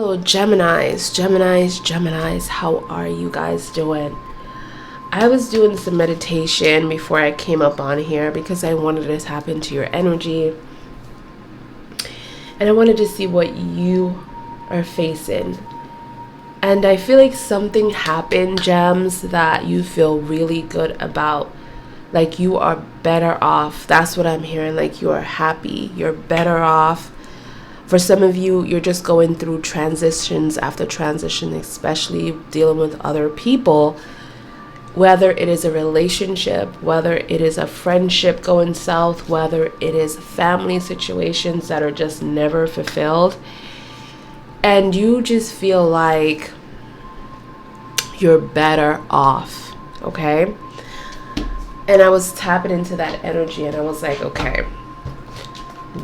So Geminis, how are you guys doing? I was doing some meditation before I came up on here because I wanted to tap into your energy. And I wanted to see what you are facing. And I feel like something happened, Gems, that you feel really good about. Like you are better off. That's what I'm hearing. Like you are happy. You're better off. For some of you, you're just going through transitions after transition, especially dealing with other people. Whether it is a relationship, whether it is a friendship going south, whether it is family situations that are just never fulfilled. And you just feel like you're better off, okay? And I was tapping into that energy and I was like, okay,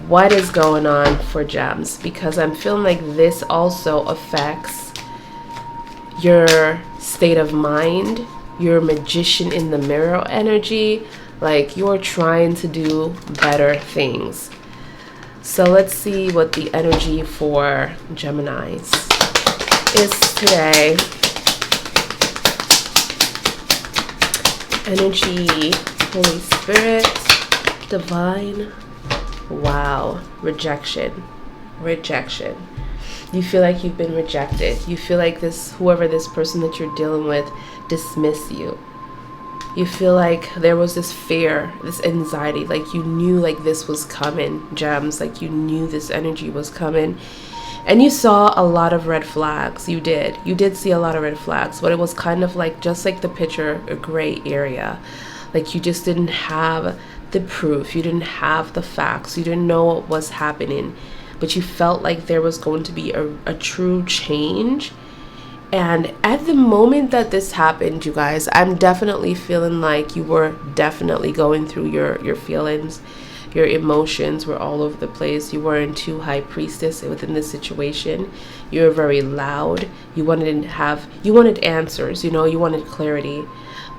what is going on for Gems? Because I'm feeling like this also affects your state of mind, your magician in the mirror energy, like you're trying to do better things. So let's see what the energy for Geminis is today. Energy, Holy Spirit, Divine. Wow, rejection. You feel like you've been rejected. You feel like whoever this person that you're dealing with dismiss you. You feel like there was this fear, this anxiety, like you knew like this was coming, Gems, like you knew this energy was coming. And you saw a lot of red flags. You did see a lot of red flags, but it was kind of like, just like the picture, a gray area. Like you just didn't have the proof. You didn't have the facts. You didn't know what was happening, but you felt like there was going to be a true change. And at the moment that this happened, you guys, I'm definitely feeling like you were definitely going through your feelings. Your emotions were all over the place. You weren't too high priestess within this situation. You were very loud. You wanted answers, you wanted clarity.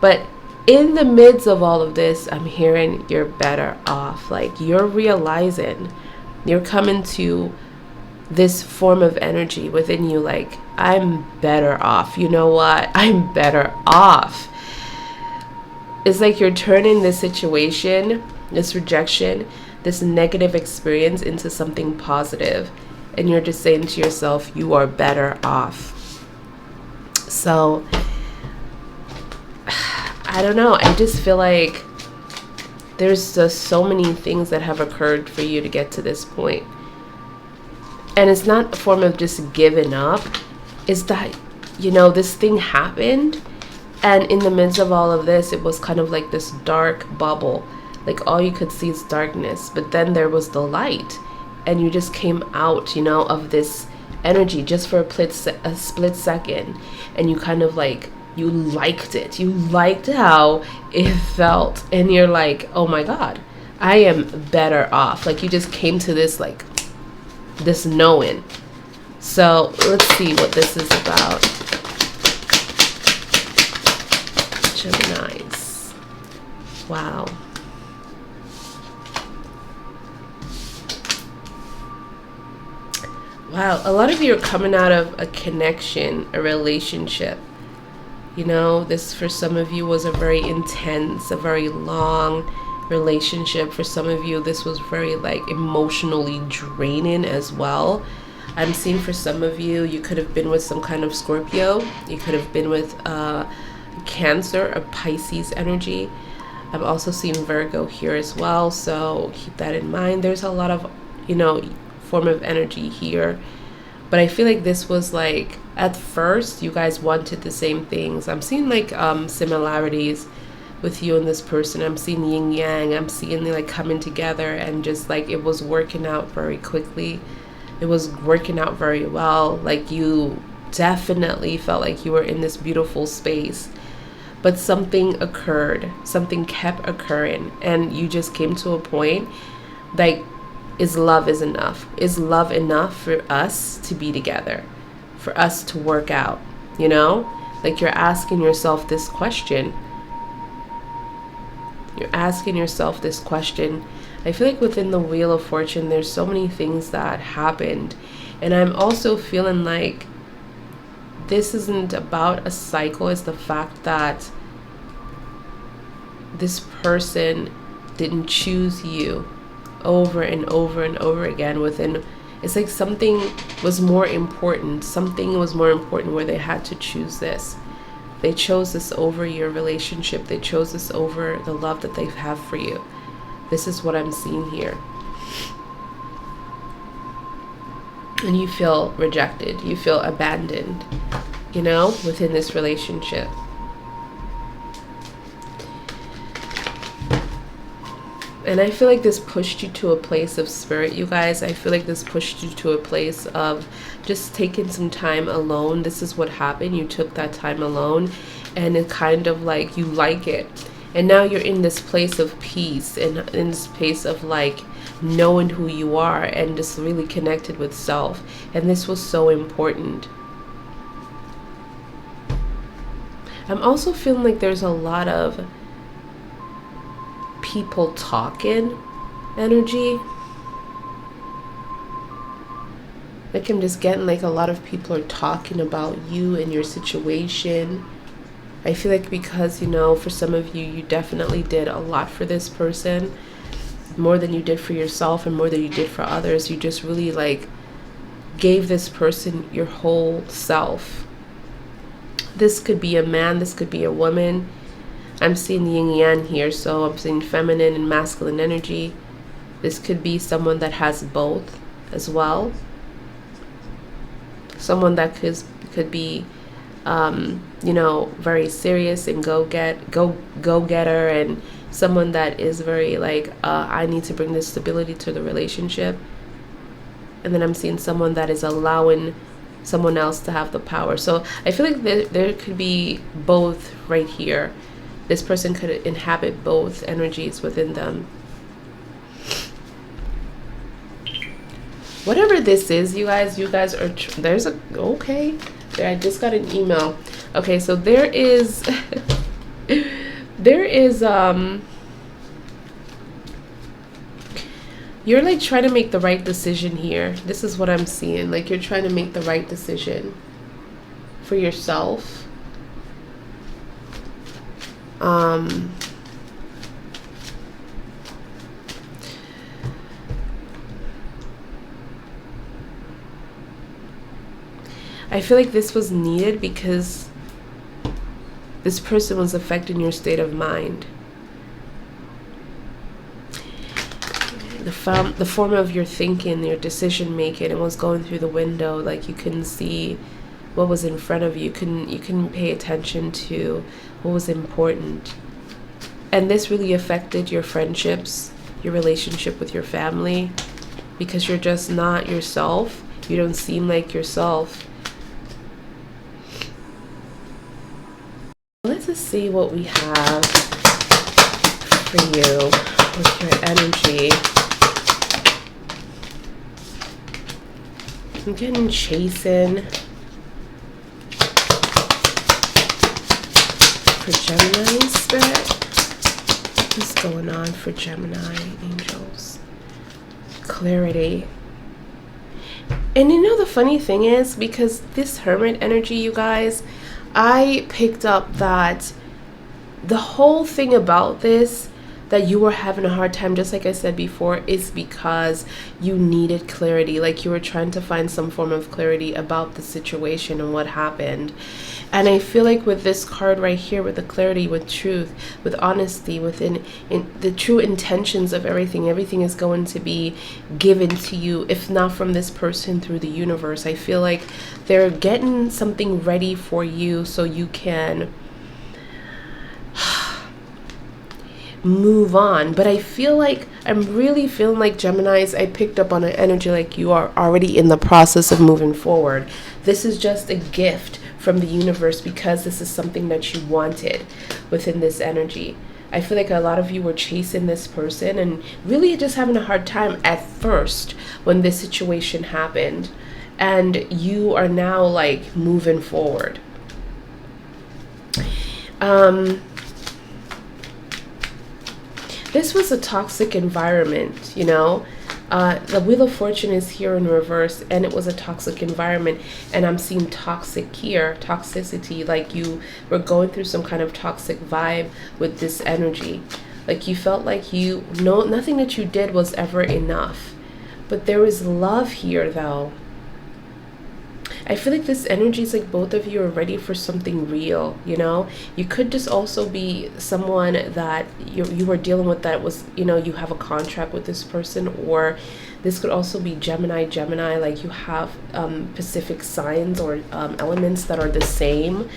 But in the midst of all of this, I'm hearing you're better off. Like you're realizing, you're coming to this form of energy within you, like, I'm better off. You know what? I'm better off. It's like you're turning this situation, this rejection, this negative experience into something positive. And you're just saying to yourself, you are better off. So, I don't know. I just feel like there's just so many things that have occurred for you to get to this point. And it's not a form of just giving up. It's that, this thing happened. And in the midst of all of this, it was kind of like this dark bubble. Like all you could see is darkness. But then there was the light. And you just came out, of this energy just for a split second. And you kind of like, you liked it. You liked how it felt. And you're like, oh my God, I am better off. Like you just came to this, like, this knowing. So let's see what this is about. Geminis. Wow. Wow, a lot of you are coming out of a connection, a relationship. This for some of you was a very intense, a very long relationship. For some of you, this was very like emotionally draining as well. I'm seeing for some of you, you could have been with some kind of Scorpio. You could have been with Cancer, a Pisces energy. I'm also seeing Virgo here as well, so keep that in mind. There's a lot of, form of energy here. But I feel like this was like, at first, you guys wanted the same things. I'm seeing like similarities with you and this person. I'm seeing yin yang. I'm seeing they like coming together and just like it was working out very quickly. It was working out very well. Like you definitely felt like you were in this beautiful space. But something occurred. Something kept occurring. And you just came to a point like, is love enough? Is love enough for us to be together? For us to work out? Like you're asking yourself this question. You're asking yourself this question. I feel like within the Wheel of Fortune, there's so many things that happened. And I'm also feeling like this isn't about a cycle. It's the fact that this person didn't choose you over and over and over again within. It's like something was more important. Something was more important where they had to choose this. They chose this over your relationship. They chose this over the love that they have for you. This is what I'm seeing here. And you feel rejected. You feel abandoned, you know, within this relationship. And I feel like this pushed you to a place of spirit, you guys. I feel like this pushed you to a place of just taking some time alone. This is what happened. You took that time alone, and it kind of like, you like it. And now you're in this place of peace, and in this place of like knowing who you are and just really connected with self. And this was so important. I'm also feeling like there's a lot of people talking energy. Like I'm just getting like a lot of people are talking about you and your situation. I feel like because, you know, for some of you, you definitely did a lot for this person, more than you did for yourself and more than you did for others. You just really like gave this person your whole self. This could be a man, this could be a woman. I'm seeing the yin yang here, so I'm seeing feminine and masculine energy. This could be someone that has both as well. Someone that could be, you know, very serious and go getter, and someone that is very like, I need to bring this stability to the relationship. And then I'm seeing someone that is allowing someone else to have the power. So I feel like there could be both right here. This person could inhabit both energies within them. Whatever this is, you guys are, there's a, okay, there, I just got an email. Okay, so there is, you're like trying to make the right decision here. This is what I'm seeing. Like you're trying to make the right decision for yourself. I feel like this was needed because this person was affecting your state of mind. The form of your thinking, your decision making, it was going through the window. Like you couldn't see what was in front of you. You couldn't pay attention to what was important. And this really affected your friendships, your relationship with your family, because you're just not yourself. You don't seem like yourself. Let's just see what we have for you with your energy. I'm getting chasing for Gemini spirit. What's going on for Gemini angels? Clarity. And you know the funny thing is, because this Hermit energy, you guys, I picked up that the whole thing about this, that you were having a hard time, just like I said before, is because you needed clarity. Like you were trying to find some form of clarity about the situation and what happened. And I feel like with this card right here, with the clarity, with truth, with honesty, within the true intentions of everything is going to be given to you, if not from this person, through the universe. I feel like they're getting something ready for you so you can move on. But I feel like, I'm really feeling like, Geminis, I picked up on an energy like you are already in the process of moving forward. This is just a gift from the universe because this is something that you wanted within this energy. I feel like a lot of you were chasing this person and really just having a hard time at first when this situation happened, and you are now like moving forward. This was a toxic environment, you know. The Wheel of Fortune is here in reverse, and it was a toxic environment, and I'm seeing toxic here, toxicity, like you were going through some kind of toxic vibe with this energy. Like you felt like nothing that you did was ever enough. But there is love here, though. I feel like this energy is like both of you are ready for something real, you know? You could just also be someone that you were dealing with that was, you know, you have a contract with this person, or this could also be Gemini, like you have Pacific signs or elements that are the same.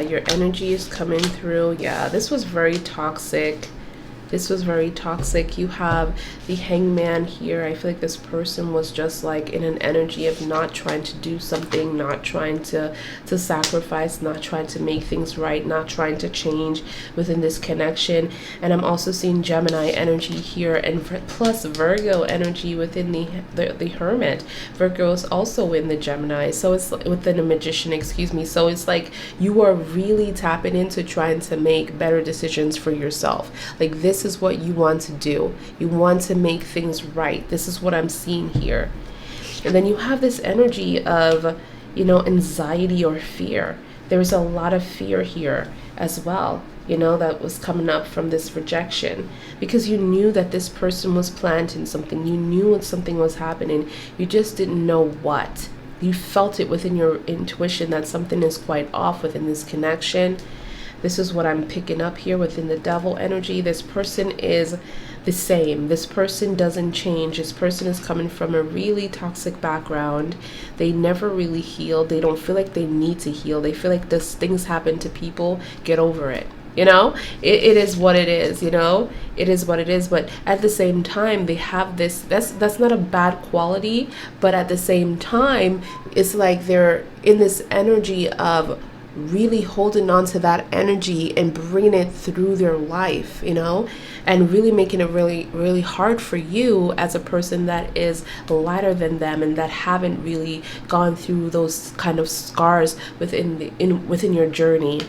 Your energy is coming through. Yeah, this was very toxic. This was very toxic. You have the Hangman here. I feel like this person was just like in an energy of not trying to do something, not trying to sacrifice, not trying to make things right, not trying to change within this connection. And I'm also seeing Gemini energy here, and plus Virgo energy within the Hermit. Virgo is also in the Gemini, so it's within a Magician, excuse me. So it's like you are really tapping into trying to make better decisions for yourself. Like this is what you want to do. You want to make things right. This is what I'm seeing here. And then you have this energy of, you know, anxiety or fear. There's a lot of fear here as well, you know, that was coming up from this rejection, because you knew that this person was planting something. You knew that something was happening. You just didn't know what. You felt it within your intuition that something is quite off within this connection. This is what I'm picking up here within the Devil energy. This person is the same. This person doesn't change. This person is coming from a really toxic background. They never really healed. They don't feel like they need to heal. They feel like this things happen to people. Get over it. You know, it is what it is, you know, it is what it is. But at the same time, they have this, that's not a bad quality, but at the same time, it's like they're in this energy of really holding on to that energy and bringing it through their life, you know, and really making it really, really hard for you as a person that is lighter than them and that haven't really gone through those kind of scars within your journey.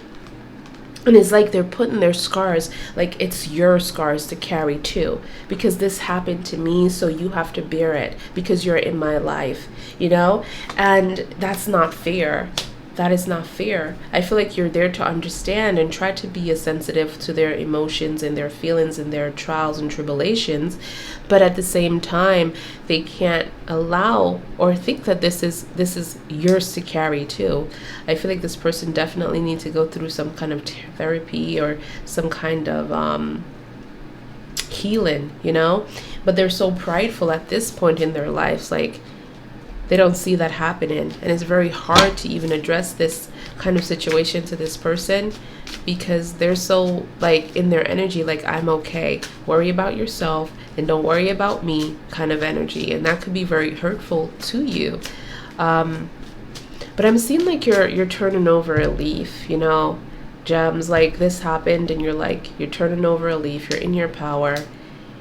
And it's like they're putting their scars, like it's your scars to carry too, because this happened to me, so you have to bear it because you're in my life, you know, and that's not fair. That is not fair. I feel like you're there to understand and try to be as sensitive to their emotions and their feelings and their trials and tribulations, but at the same time, they can't allow or think that this is yours to carry too. I feel like this person definitely needs to go through some kind of therapy or some kind of healing, you know, but they're so prideful at this point in their lives, like they don't see that happening, and it's very hard to even address this kind of situation to this person because they're so like in their energy, like I'm okay, worry about yourself and don't worry about me kind of energy, and that could be very hurtful to you. But I'm seeing like you're turning over a leaf, you know, Gems, like this happened and you're turning over a leaf, you're in your power.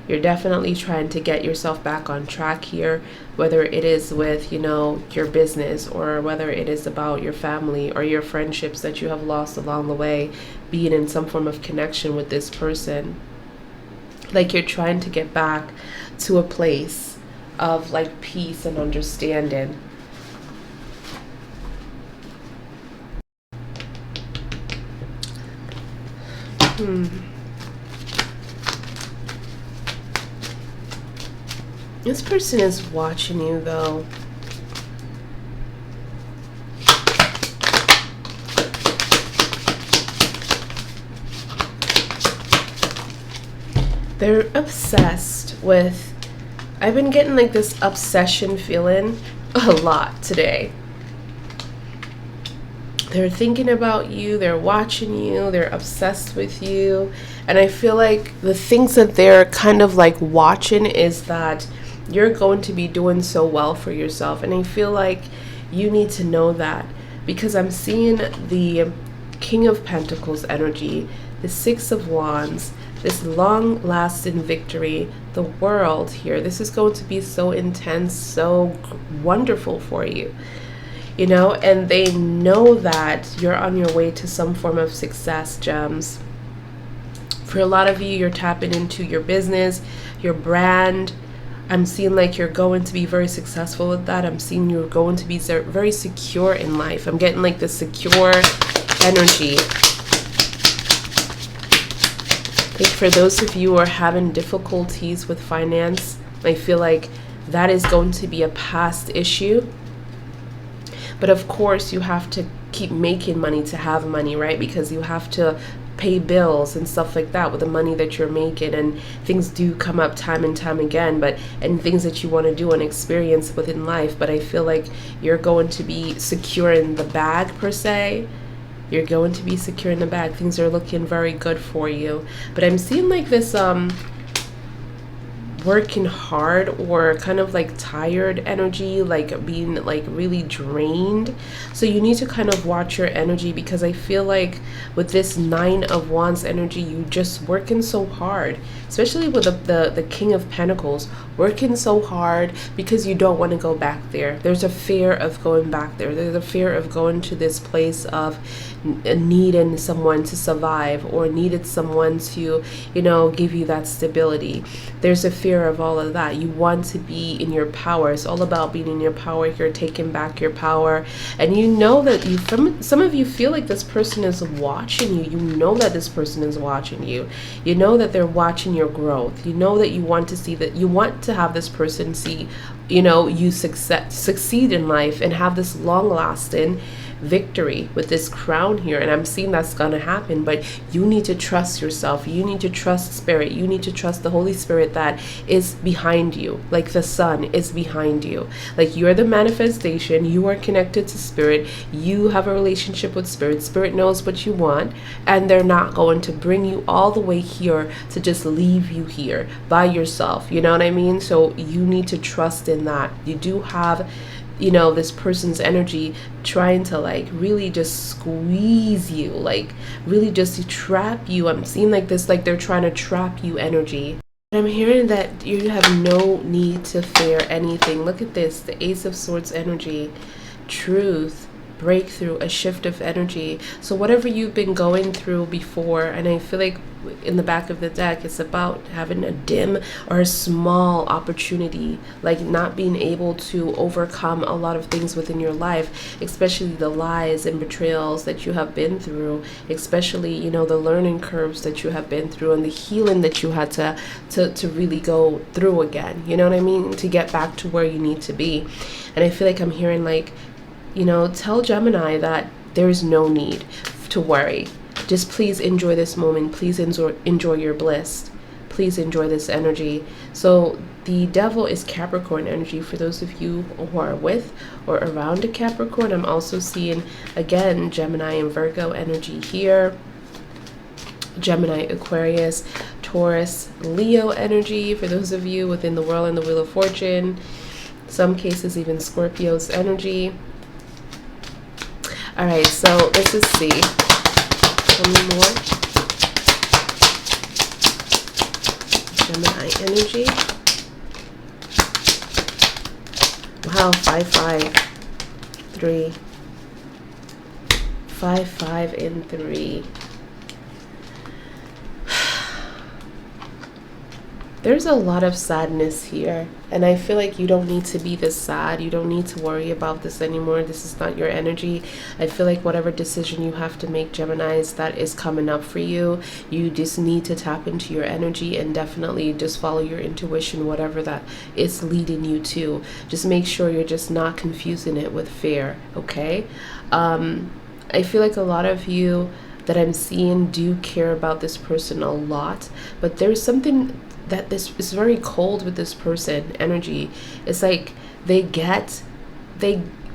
You're definitely trying to get yourself back on track here, whether it is with, you know, your business or whether it is about your family or your friendships that you have lost along the way, being in some form of connection with this person. Like you're trying to get back to a place of like peace and understanding. This person is watching you though. They're obsessed with, I've been getting like this obsession feeling a lot today. They're thinking about you, they're watching you, they're obsessed with you. And I feel like the things that they're kind of like watching is that you're going to be doing so well for yourself. And I feel like you need to know that, because I'm seeing the King of Pentacles energy, the Six of Wands, this long-lasting victory. The world here, this is going to be so intense, so wonderful for you. You know, and they know that you're on your way to some form of success, gems. For a lot of you, you're tapping into your business, your brand. I'm seeing like you're going to be very successful with that. I'm seeing you're going to be very secure in life. I'm getting like the secure energy. Like for those of you who are having difficulties with finance, I feel like that is going to be a past issue. But of course, you have to keep making money to have money, right? Because you have to pay bills and stuff like that with the money that you're making, and things do come up time and time again, and things that you want to do and experience within life. But I feel like you're going to be secure in the bag, per se. You're going to be secure in the bag. Things are looking very good for you. But I'm seeing like this working hard or kind of like tired energy, like being like really drained. So you need to kind of watch your energy, because I feel like with this 9 of Wands energy, you just working so hard, especially with the King of Pentacles, working so hard because you don't want to go back there. There's a fear of going back there. There's a fear of going to this place of needing someone to survive, or needed someone to, you know, give you that stability. There's a fear of all of that. You want to be in your power. It's all about being in your power here, taking back your power. And you know that some of you feel like this person is watching you. You know that this person is watching you. You know that they're watching your growth. You know that you want to see that, you want to have this person see, you know, you succeed in life and have this long lasting victory with this crown here. And I'm seeing that's gonna happen, but you need to trust yourself. You need to trust spirit. You need to trust the Holy Spirit that is behind you, like the sun is behind you. Like you're the manifestation. You are connected to spirit. You have a relationship with spirit. Spirit knows what you want, and they're not going to bring you all the way here to just leave you here by yourself. You know what I mean? So you need to trust in that. You do have, you know, this person's energy trying to like really just squeeze you, like really just to trap you. I'm seeing like this, like they're trying to trap you energy. I'm hearing that you have no need to fear anything. Look at this, the Ace of Swords energy, truth, breakthrough, a shift of energy. So whatever you've been going through before, and I feel like in the back of the deck, it's about having a dim or a small opportunity, like not being able to overcome a lot of things within your life, especially the lies and betrayals that you have been through, especially, you know, the learning curves that you have been through and the healing that you had to really go through again, you know what I mean, to get back to where you need to be. And I feel like I'm hearing like, you know, tell Gemini that there's no need to worry. Just please enjoy this moment. Please enjoy your bliss. Please enjoy this energy. So the Devil is Capricorn energy for those of you who are with or around a Capricorn. I'm also seeing, again, Gemini and Virgo energy here. Gemini, Aquarius, Taurus, Leo energy for those of you within the World and the Wheel of Fortune. Some cases even Scorpio's energy. All right, so let's just see. Tell me more. Gemini energy. Wow, 5-5-3. 5-5 and 3. There's a lot of sadness here, and I feel like you don't need to be this sad. You don't need to worry about this anymore. This is not your energy. I feel like whatever decision you have to make, Geminis, that is coming up for you. You just need to tap into your energy and definitely just follow your intuition, whatever that is leading you to. Just make sure you're just not confusing it with fear, okay? I feel like a lot of you that I'm seeing do care about this person a lot, but there's something that this is very cold with this person energy. It's like they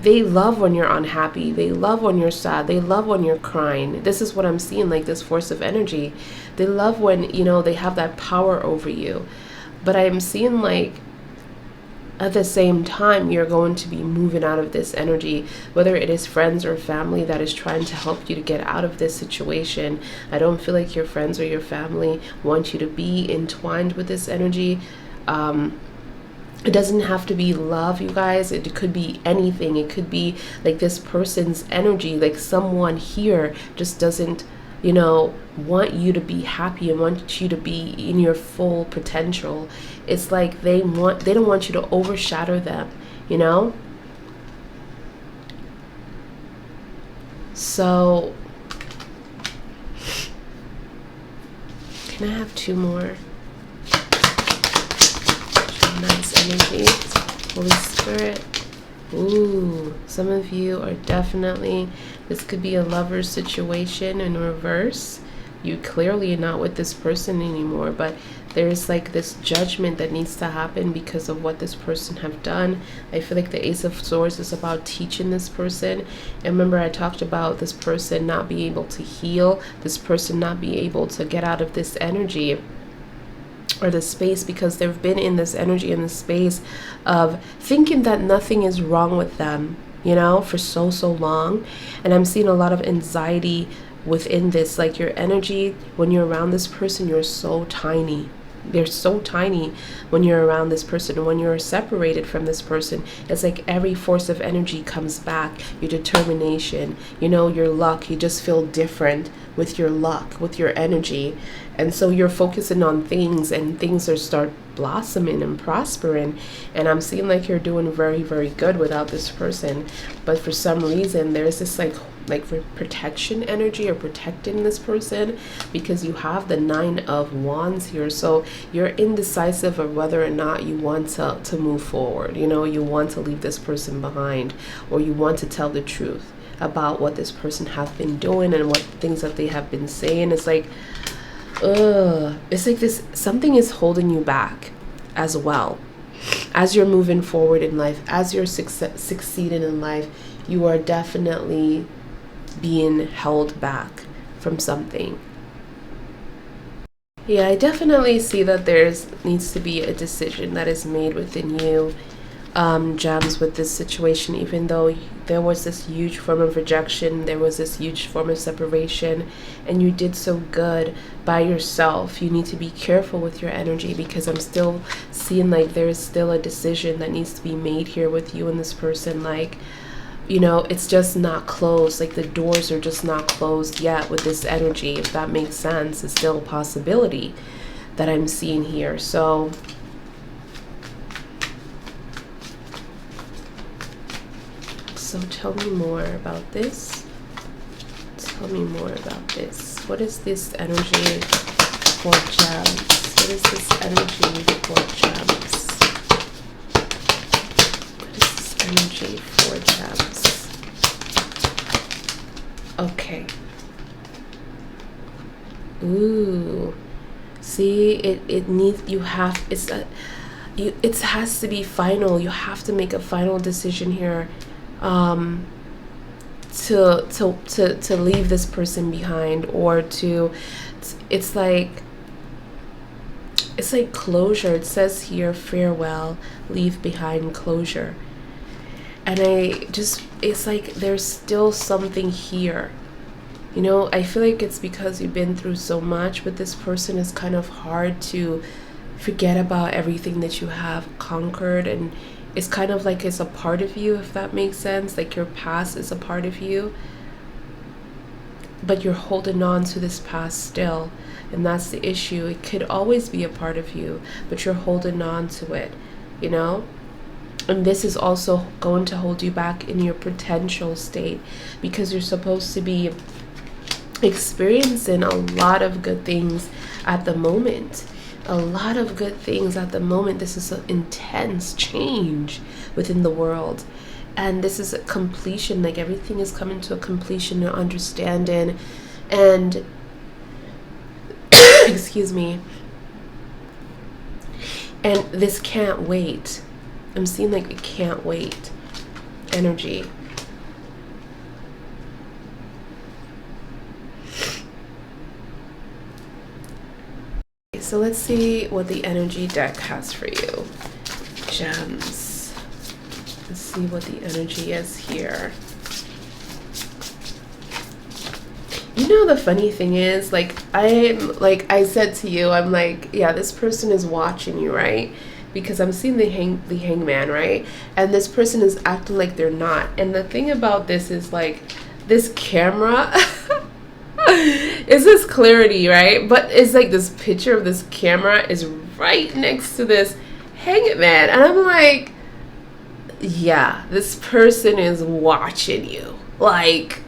love when you're unhappy. They love when you're sad. They love when you're crying. This is what I'm seeing, like this force of energy. They love when, you know, they have that power over you. But I'm seeing like at the same time, you're going to be moving out of this energy, whether it is friends or family that is trying to help you to get out of this situation. I don't feel like your friends or your family want you to be entwined with this energy. It doesn't have to be love, you guys. It could be anything. It could be like this person's energy, like someone here just doesn't, you know, want you to be happy and want you to be in your full potential. It's like they don't want you to overshadow them, you know? So can I have 2 more? Nice energy. Holy Spirit. Ooh, some of you are definitely, this could be a lover's situation in reverse. You clearly are not with this person anymore, but there's like this judgment that needs to happen because of what this person have done. I feel like the Ace of Swords is about teaching this person. And remember, I talked about this person not being able to heal, this person not being able to get out of this energy or the space, because they've been in this energy, in this space of thinking that nothing is wrong with them, you know, for so long. And I'm seeing a lot of anxiety within this, like your energy when you're around this person, you're so tiny. They're so tiny when you're around this person. And when you're separated from this person, it's like every force of energy comes back. Your determination, you know, your luck, you just feel different with your luck, with your energy. And so you're focusing on things, and things are start blossoming and prospering. And I'm seeing like you're doing very, very good without this person. But for some reason, there's this like protection energy, or protecting this person, because you have the 9 of Wands here. So you're indecisive of whether or not you want to move forward. You know, you want to leave this person behind, or you want to tell the truth about what this person have been doing and what things that they have been saying. It's like, it's like this, something is holding you back as well. As you're moving forward in life, as you're succeeding in life, you are definitely being held back from something. Yeah, I definitely see that needs to be a decision that is made within you, Gems, with this situation. Even though there was this huge form of rejection, there was this huge form of separation, and you did so good by yourself, you need to be careful with your energy, because I'm still seeing like there is still a decision that needs to be made here with you and this person. Like, you know, it's just not closed. Like the doors are just not closed yet with this energy, if that makes sense. It's still a possibility that I'm seeing here. So tell me more about this. Tell me more about this. What is this energy for Gems? What is this energy for Gems? What is this energy for Gems? Okay. Ooh. See, it needs, you have, it has to be final. You have to make a final decision here, to leave this person behind, or it's like closure. It says here, farewell, leave behind closure. And it's like there's still something here. You know, I feel like it's because you've been through so much with this person. It's kind of hard to forget about everything that you have conquered, and it's kind of like it's a part of you, if that makes sense. Like your past is a part of you, but you're holding on to this past still, and that's the issue. It could always be a part of you, but you're holding on to it, you know? And this is also going to hold you back in your potential state, because you're supposed to be experiencing a lot of good things at the moment. A lot of good things at the moment. This is an intense change within the world, and this is a completion. Like everything is coming to a completion and understanding, and excuse me, and this can't wait. I'm seeing like it can't wait energy. So let's see what the energy deck has for you, Gems. Let's see what the energy is here. You know, the funny thing is, like I said to you, I'm like, yeah, this person is watching you, right? Because I'm seeing the hangman, right? And this person is acting like they're not. And the thing about this is, like, this camera is this clarity, right? But it's like this picture of this camera is right next to this hangman. And I'm like, yeah, this person is watching you. Like,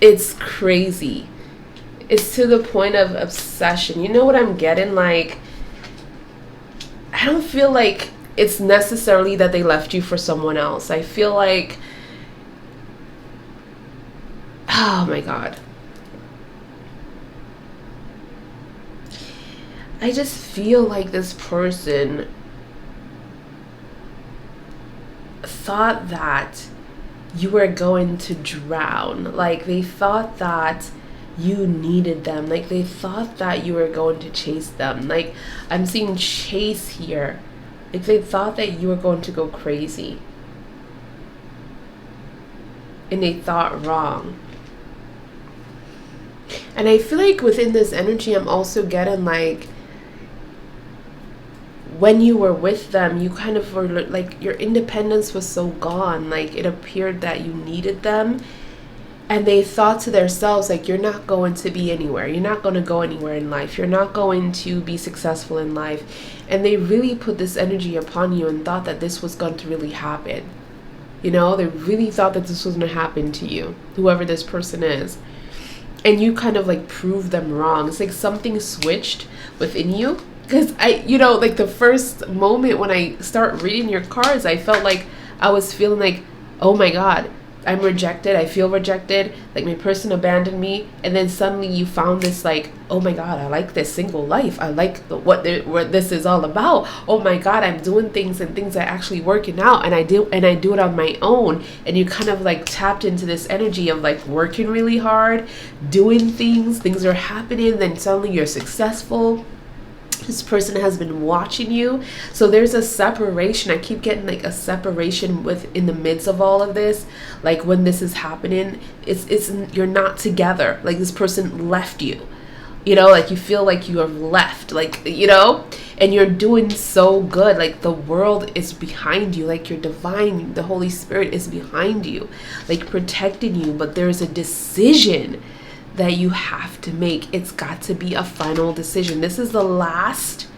it's crazy. It's to the point of obsession. You know what I'm getting? Like, I don't feel like it's necessarily that they left you for someone else. I feel like, oh my God. I just feel like this person thought that you were going to drown. Like, they thought that you needed them. Like, they thought that you were going to chase them. Like, I'm seeing chase here. Like, they thought that you were going to go crazy. And they thought wrong. And I feel like within this energy, I'm also getting, like, when you were with them, you kind of were like, your independence was so gone. Like, it appeared that you needed them. And they thought to themselves, like, you're not going to be anywhere. You're not going to go anywhere in life. You're not going to be successful in life. And they really put this energy upon you and thought that this was going to really happen. You know, they really thought that this was going to happen to you, whoever this person is. And you kind of like proved them wrong. It's like something switched within you. Because you know, like the first moment when I start reading your cards, I felt like I was feeling like, oh my God, I'm rejected. I feel rejected. Like, my person abandoned me. And then suddenly you found this, like, oh my God, I like this single life. I like what this is all about. Oh my God, I'm doing things and things are actually working out. And I do it on my own. And you kind of like tapped into this energy of like working really hard, doing things are happening. Then suddenly you're successful. This person has been watching you. So there's a separation. I keep getting like a separation in the midst of all of this. Like, when this is happening, it's you're not together. Like, this person left you. You know, like, you feel like you are left, like, you know, and you're doing so good. Like, the world is behind you. Like, your divine, the Holy Spirit is behind you, like, protecting you. But there's a decision that you have to make. It's got to be a final decision. This is the last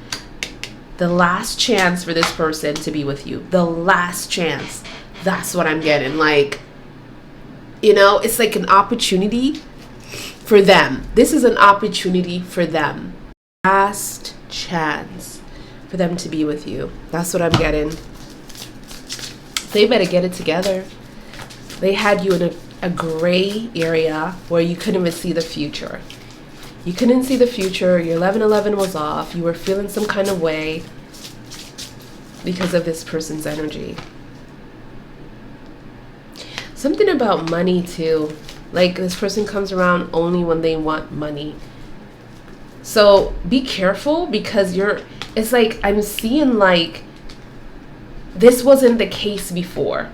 chance for this person to be with you. The last chance. That's what I'm getting. Like, you know, it's like an opportunity for them. This is an opportunity for them. Last chance for them to be with you. That's what I'm getting. They better get it together. They had you in a gray area where you couldn't even see the future. You couldn't see the future. Your 1111 was off. You were feeling some kind of way because of this person's energy. Something about money too. Like, this person comes around only when they want money. So be careful, because it's like, I'm seeing like this wasn't the case before.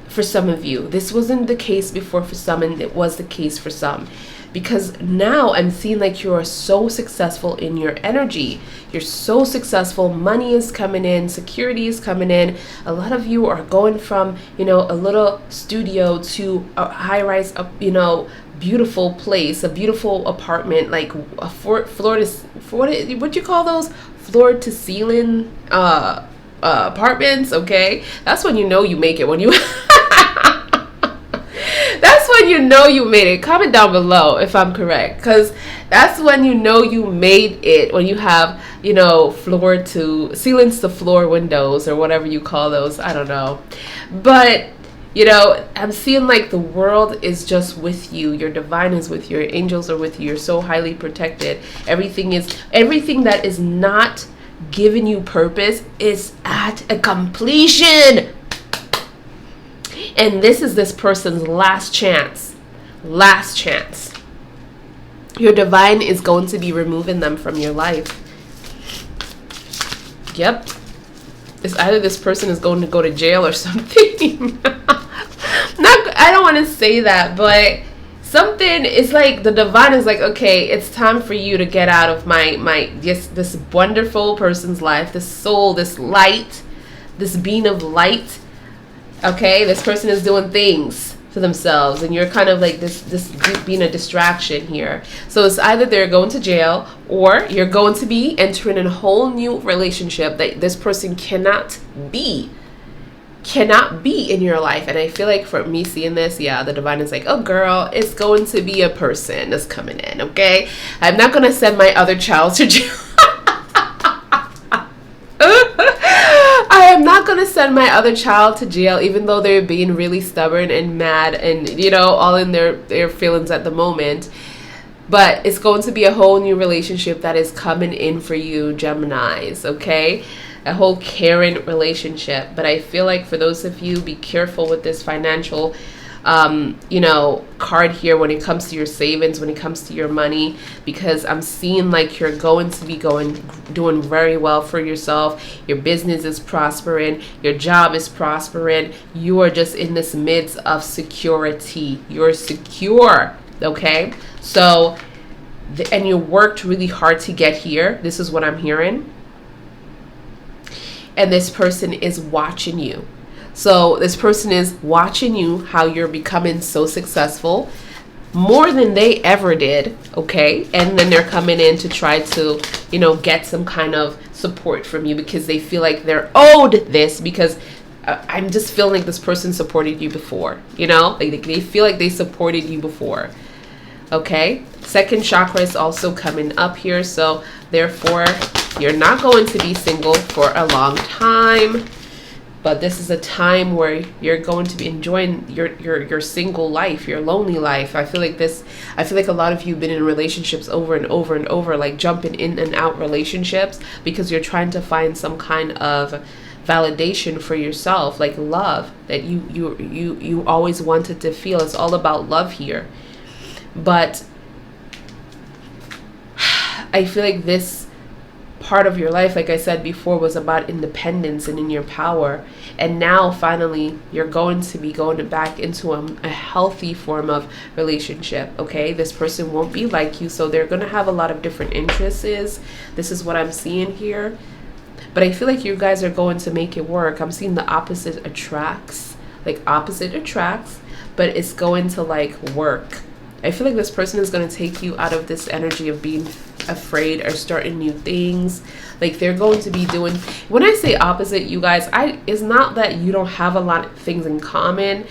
For some of you, this wasn't the case before for some, and it was the case for some, because now I'm seeing like you are so successful in your energy. You're so successful. Money is coming in, security is coming in. A lot of you are going from, you know, a little studio to a high-rise, you know, beautiful place, a beautiful apartment, like a floor to what you call those, floor to ceiling apartments. Okay, that's when you know you make it, when you that's when you know you made it. Comment down below if I'm correct, because that's when you know you made it, when you have, you know, floor to ceilings to floor windows, or whatever you call those. I don't know, but you know, I'm seeing like the world is just with you. Your divine is with you. Your angels are with you. You're so highly protected. Everything that is not giving you purpose is at a completion. And this is this person's last chance. Last chance. Your divine is going to be removing them from your life. Yep. It's either this person is going to go to jail or something. I don't want to say that, but something is like the divine is like, okay, it's time for you to get out of this wonderful person's life, this soul, this light, this being of light. Okay, this person is doing things to themselves, and you're kind of like this being a distraction here. So it's either they're going to jail, or you're going to be entering a whole new relationship that this person cannot be in your life. And I feel like for me seeing this, yeah, the divine is like, oh girl, it's going to be a person that's coming in. Okay, I'm not gonna send my other child to jail. I am not gonna send my other child to jail, even though they're being really stubborn and mad and, you know, all in their feelings at the moment. But it's going to be a whole new relationship that is coming in for you, Geminis, okay? A whole caring relationship. But I feel like for those of you, be careful with this financial card here when it comes to your savings, when it comes to your money, because I'm seeing like you're going to be doing very well for yourself. Your business is prospering, your job is prospering, you are just in this midst of security. You're secure, okay? So and you worked really hard to get here. This is what I'm hearing. And this person is watching you. So this person is watching you, how you're becoming so successful, more than they ever did, okay? And then they're coming in to try to, get some kind of support from you because they feel like they're owed this, because I'm just feeling like this person supported you before, like they feel like they supported you before, okay? Second chakra is also coming up here, so therefore you're not going to be single for a long time. But this is a time where you're going to be enjoying your single life, your lonely life. I feel like a lot of you have been in relationships over and over and over, like jumping in and out relationships because you're trying to find some kind of validation for yourself, like love that you always wanted to feel. It's all about love here. But I feel like this part of your life, like I said before, was about independence and in your power, and now finally you're going to be going back into a healthy form of relationship, okay? This person won't be like you, so they're going to have a lot of different interests. This is what I'm seeing here, but I feel like you guys are going to make it work. I'm seeing the opposite attracts, but it's going to like work. I feel like this person is going to take you out of this energy of being afraid or starting new things. Like they're going to be doing, when I say opposite, you guys, it's not that you don't have a lot of things in common.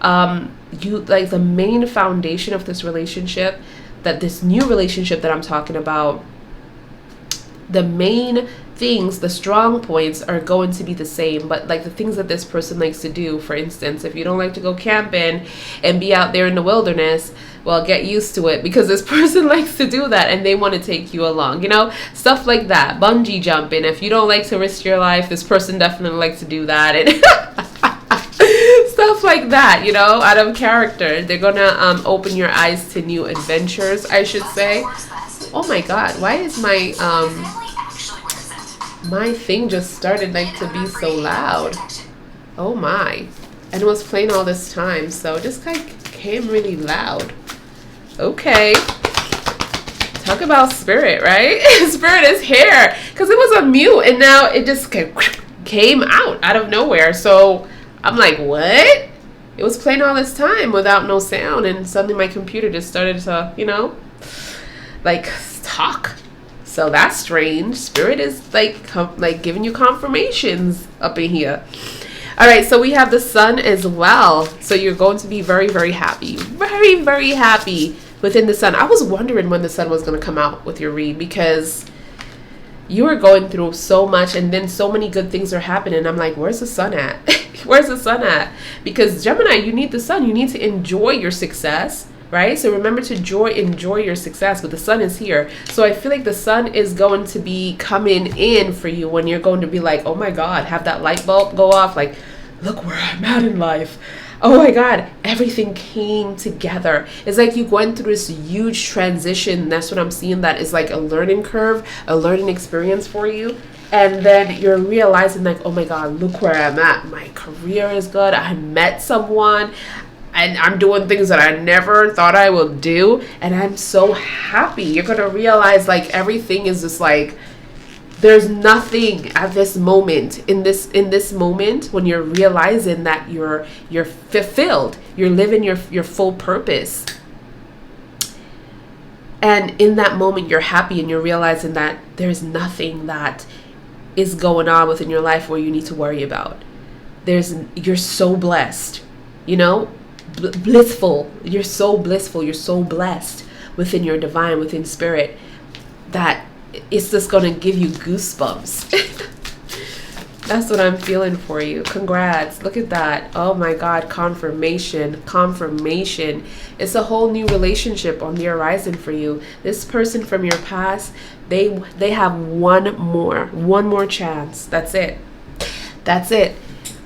You like the main foundation of this relationship, that this new relationship that I'm talking about, the main things, the strong points are going to be the same, but like the things that this person likes to do, for instance, if you don't like to go camping and be out there in the wilderness, well, get used to it, because this person likes to do that and they want to take you along, stuff like that. Bungee jumping, if you don't like to risk your life, this person definitely likes to do that, and stuff like that, out of character. They're gonna open your eyes to new adventures, I should say. Oh my god, why is my thing just started like to be so loud? Oh my. And it was playing all this time, so it just like came really loud. Okay, talk about spirit, right? Spirit is here, because it was a mute and now it just came out of nowhere. So I'm like, what? It was playing all this time without no sound, and suddenly my computer just started to like talk. So that's strange. Spirit is like giving you confirmations up in here. All right, so we have the sun as well. So you're going to be very, very happy. Very, very happy within the sun. I was wondering when the sun was going to come out with your read, because you are going through so much and then so many good things are happening. I'm like, where's the sun at? Where's the sun at? Because Gemini, you need the sun. You need to enjoy your success, right? So remember to enjoy your success, but the sun is here. So I feel like the sun is going to be coming in for you when you're going to be like, oh my God, have that light bulb go off. Like, look where I'm at in life. Oh my God, everything came together. It's like you went through this huge transition. That's what I'm seeing. That is like a learning curve, a learning experience for you. And then you're realizing like, oh my God, look where I'm at. My career is good. I met someone and I'm doing things that I never thought I would do. And I'm so happy. You're going to realize like everything is just like, there's nothing at this moment, in this moment, when you're realizing that you're fulfilled, you're living your full purpose. And in that moment, you're happy and you're realizing that there's nothing that is going on within your life where you need to worry about. You're so blessed, you know, blissful. You're so blissful. You're so blessed within your divine, within spirit, that it's just going to give you goosebumps. That's what I'm feeling for you. Congrats. Look at that. Oh my God. Confirmation. Confirmation. It's a whole new relationship on the horizon for you. This person from your past, they have one more chance. That's it. That's it.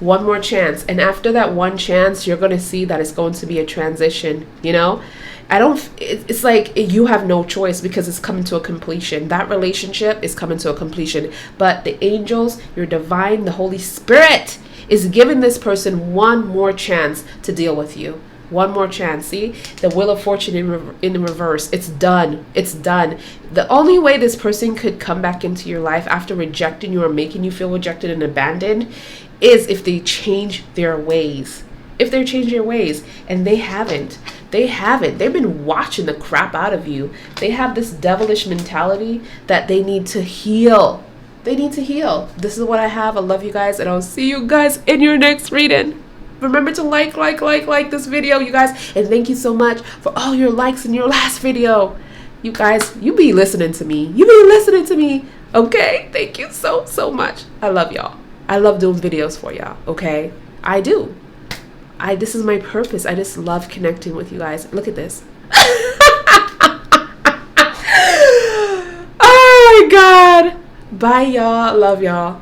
One more chance. And after that one chance, you're going to see that it's going to be a transition, you know? It's like you have no choice because it's coming to a completion. That relationship is coming to a completion. But the angels, your divine, the Holy Spirit is giving this person one more chance to deal with you. One more chance. See? The Wheel of Fortune in reverse. It's done. It's done. The only way this person could come back into your life after rejecting you or making you feel rejected and abandoned is if they change their ways. If they change their ways. And they haven't. They haven't. They've been watching the crap out of you. They have this devilish mentality that they need to heal. They need to heal. This is what I have. I love you guys, and I'll see you guys in your next reading. Remember to like this video, you guys. And thank you so much for all your likes in your last video. You guys, you be listening to me. You be listening to me. Okay? Thank you so much. I love y'all. I love doing videos for y'all. Okay? I do. This is my purpose. I just love connecting with you guys. Look at this. Oh my God. Bye, y'all. Love y'all.